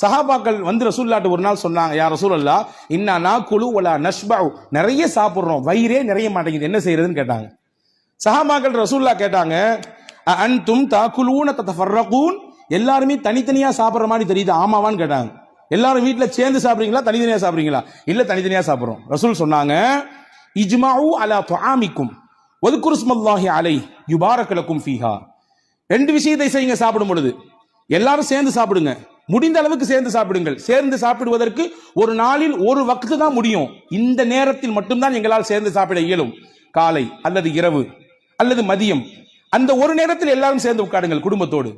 சஹாபாக்கள் வந்து ரசூலுல்லாஹ்ட்ட ஒரு நாள் சொன்னாங்க, யா ரசூலல்லாஹ் இன்னா நாக்குலு வலா நஷ்பஉ, நிறைய சாப்பிடுறோம், வயிறே நிறைய மாட்டேங்குது, என்ன செய்யறதுன்னு கேட்டாங்க. சஹாபாக்கள் ரசூலுல்லாஹ் கேட்டாங்க, அன்தும் தாக்குலூன ததஃபர்ரகூன், எல்லாருமே தனித்தனியா சாப்பிடுற மாதிரி தெரியுது, ஆமாவான்னு கேட்டாங்க. எல்லாரும் வீட்டுல சேர்ந்து சாப்பிடுறீங்களா தனித்தனியா சாப்பிடுறீங்களா? இல்ல தனித்தனியா சாப்பிடுறோம். ரசூல் சொன்னாங்க, இஜ்மஉ அலா துஆமிக்கும் வذ்குரு ஸ்மல்லாஹி அலைஹி யுபாரக லக்கும் ஃபீஹா. ரெண்டு விஷயத்தை செய்யுங்க சாப்பிடும் பொழுது. எல்லாரும் சேர்ந்து சாப்பிடுங்க, முடிந்த அளவுக்கு சேர்ந்து சாப்பிடுங்கள். சேர்ந்து சாப்பிடுவதற்கு ஒரு நாளில் ஒரு வக்து தான் முடியும், இந்த நேரத்தில் மட்டும்தான் எங்களால் சேர்ந்து சாப்பிட இயலும். காலை அல்லது இரவு அல்லது மதியம், அந்த ஒரு நேரத்தில் எல்லாரும் சேர்ந்து உட்காருங்கள். குடும்பத்தோடு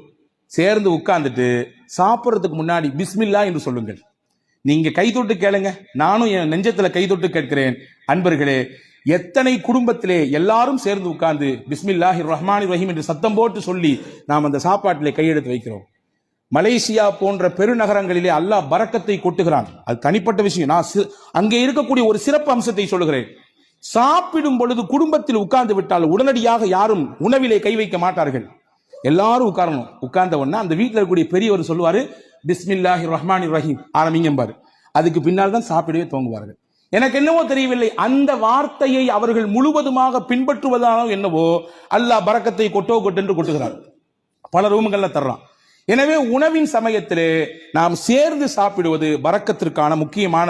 சேர்ந்து உட்கார்ந்துட்டு சாப்பிட்றதுக்கு முன்னாடி பிஸ்மில்லா என்று சொல்லுங்கள். நீங்க கை தொட்டு கேளுங்க, நானும் என் நெஞ்சத்துல கை தொட்டு கேட்கிறேன். அன்பர்களே, எத்தனை குடும்பத்திலே எல்லாரும் சேர்ந்து உட்கார்ந்து பிஸ்மில்லாஹிர் ரஹ்மானிர் ரஹீம் என்று சத்தம் போட்டு சொல்லி நாம் அந்த சாப்பாட்டிலே கையெடுத்து வைக்கிறோம். மலேசியா போன்ற பெருநகரங்களிலே அல்லாஹ் பரக்கத்தை கொட்டுகிறான். அது தனிப்பட்ட விஷயம். நான் அங்கே இருக்கக்கூடிய ஒரு சிறப்பு அம்சத்தை சொல்லுகிறேன். சாப்பிடும் பொழுது குடும்பத்தில் உட்கார்ந்து விட்டால் உடனடியாக யாரும் உணவிலே கை வைக்க மாட்டார்கள். எல்லாரும் உட்காரணும். உட்கார்ந்த உடனே அந்த வீட்டில் இருக்கக்கூடிய பெரியவர் சொல்லுவாரு, பிஸ்மில்லாஹிர் ரஹ்மானிர் ரஹீம் ஆரம்பிங்கம்பாரு. அதுக்கு பின்னால் தான் சாப்பிடவே துவங்குவார்கள். எனக்கு என்னவோ தெரியவில்லை, அந்த வார்த்தையை அவர்கள் முழுவதுமாக பின்பற்றுவதானோ என்னவோ அல்லாஹ் பரக்கத்தை கொட்டென்று கொட்டுகிறார், பல ரூம்கள்ல தர்றான். எனவே உணவின் சமயத்திலே நாம் சேர்ந்து சாப்பிடுவது பரக்கத்திற்கான முக்கியமான